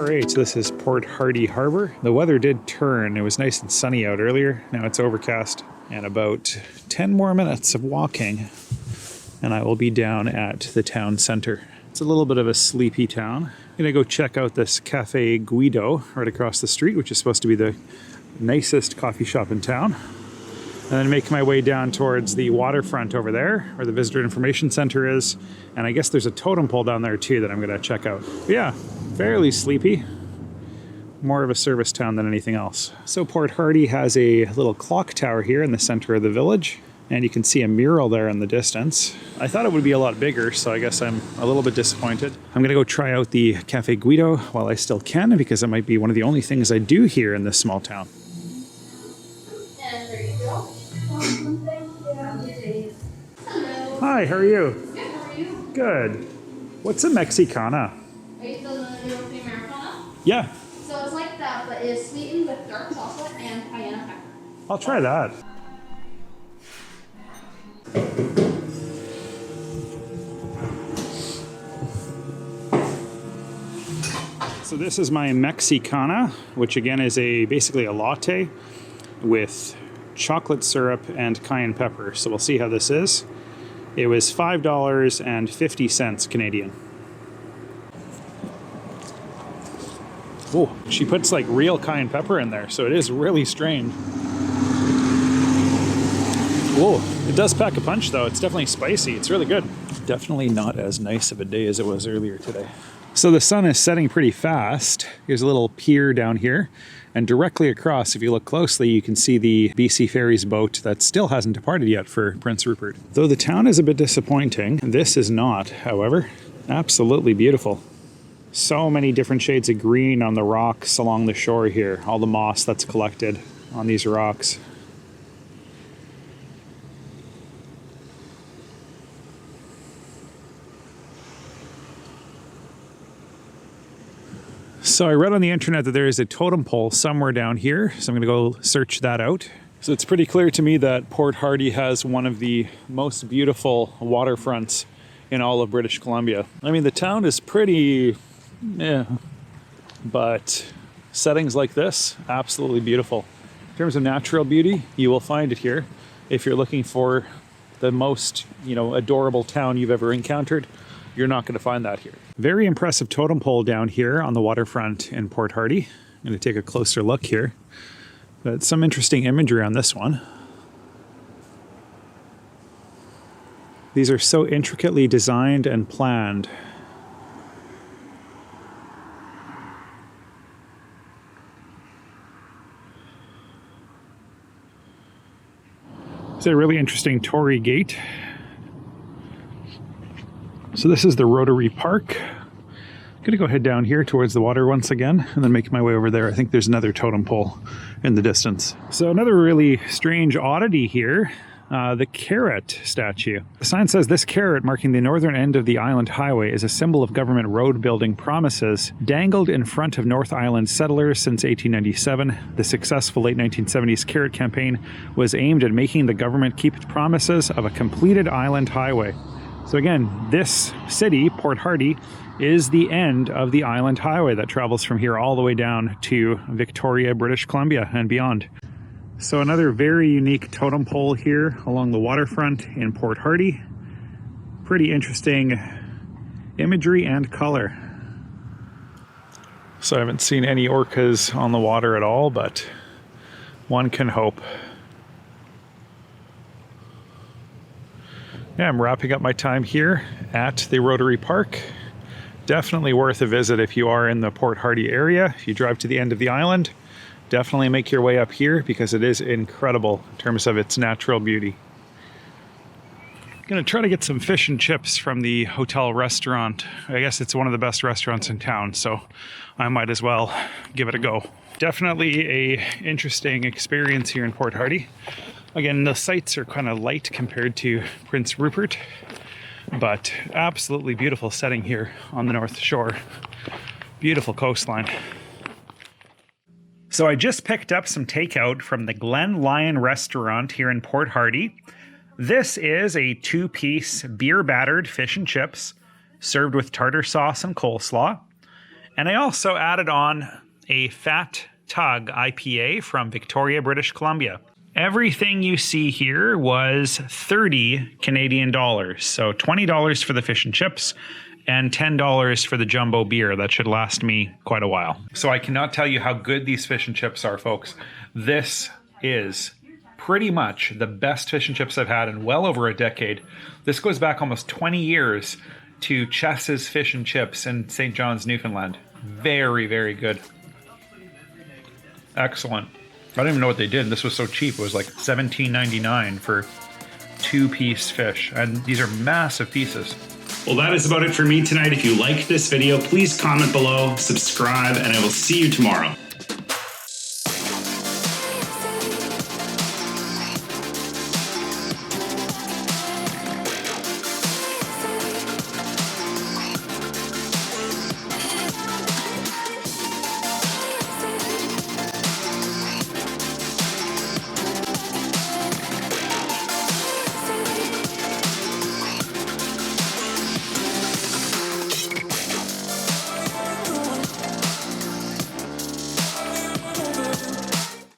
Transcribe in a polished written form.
Alright, so this is Port Hardy Harbor. The weather did turn. It was nice and sunny out earlier. Now it's overcast. And about 10 more minutes of walking and I will be down at the town center. It's a little bit of a sleepy town. I'm gonna go check out this Cafe Guido right across the street, which is supposed to be the nicest coffee shop in town. And then make my way down towards the waterfront over there, where the visitor information center is. And I guess there's a totem pole down there too that I'm gonna check out. But yeah, fairly sleepy. More of a service town than anything else. So Port Hardy has a little clock tower here in the center of the village. And you can see a mural there in the distance. I thought it would be a lot bigger, so I guess I'm a little bit disappointed. I'm gonna go try out the Cafe Guido while I still can, because it might be one of the only things I do here in this small town. And there you go. Hello. Hi, how are you? Good, how are you? Good. What's a Mexicana? Are you still gonna do a Americana? Yeah, So it's like that, but it's sweetened with dark chocolate and cayenne pepper. I'll try that. So this is my Mexicana, which again is basically a latte with chocolate syrup and cayenne pepper. So we'll see how this is. It was $5.50 Canadian. Oh, she puts like real cayenne pepper in there, so it is really strange. Whoa, it does pack a punch though. It's definitely spicy. It's really good. Definitely not as nice of a day as it was earlier today. So the sun is setting pretty fast. Here's a little pier down here. And directly across, if you look closely, you can see the BC Ferries boat that still hasn't departed yet for Prince Rupert. Though the town is a bit disappointing, this is not, however. Absolutely beautiful. So many different shades of green on the rocks along the shore here. All the moss that's collected on these rocks. So I read on the internet that there is a totem pole somewhere down here, so I'm gonna go search that out. So it's pretty clear to me that Port Hardy has one of the most beautiful waterfronts in all of British Columbia. I mean, the town is pretty, but settings like this, absolutely beautiful. In terms of natural beauty, you will find it here. If you're looking for the most, adorable town you've ever encountered, you're not going to find that here. Very impressive totem pole down here on the waterfront in Port Hardy. I'm going to take a closer look here. But some interesting imagery on this one. These are so intricately designed and planned. It's a really interesting Tory gate. So this is the Rotary Park. I'm gonna go head down here towards the water once again and then make my way over there. I think there's another totem pole in the distance. So another really strange oddity here, the carrot statue. The sign says this carrot marking the northern end of the island highway is a symbol of government road building promises dangled in front of North Island settlers since 1897. The successful late 1970s carrot campaign was aimed at making the government keep its promises of a completed island highway. So again, this city, Port Hardy, is the end of the island highway that travels from here all the way down to Victoria, British Columbia and beyond. So another very unique totem pole here along the waterfront in Port Hardy. Pretty interesting imagery and color. So I haven't seen any orcas on the water at all, but one can hope. Yeah, I'm wrapping up my time here at the Rotary Park. Definitely worth a visit if you are in the Port Hardy area. If you drive to the end of the island, definitely make your way up here because it is incredible in terms of its natural beauty. I'm gonna try to get some fish and chips from the hotel restaurant. I guess it's one of the best restaurants in town, so I might as well give it a go. Definitely a interesting experience here in Port Hardy. Again, the sights are kind of light compared to Prince Rupert, but absolutely beautiful setting here on the North Shore. Beautiful coastline. So I just picked up some takeout from the Glen Lyon restaurant here in Port Hardy. This is a 2-piece beer-battered fish and chips served with tartar sauce and coleslaw. And I also added on a Fat Tug IPA from Victoria, British Columbia. Everything you see here was 30 Canadian dollars. So $20 for the fish and chips and $10 for the jumbo beer. That should last me quite a while. So I cannot tell you how good these fish and chips are, folks. This is pretty much the best fish and chips I've had in well over a decade. This goes back almost 20 years to Chess's Fish and Chips in St. John's, Newfoundland. Very, very good. Excellent. I don't even know what they did. This was so cheap. It was like $17.99 for 2-piece fish. And these are massive pieces. Well, that is about it for me tonight. If you liked this video, please comment below, subscribe, and I will see you tomorrow.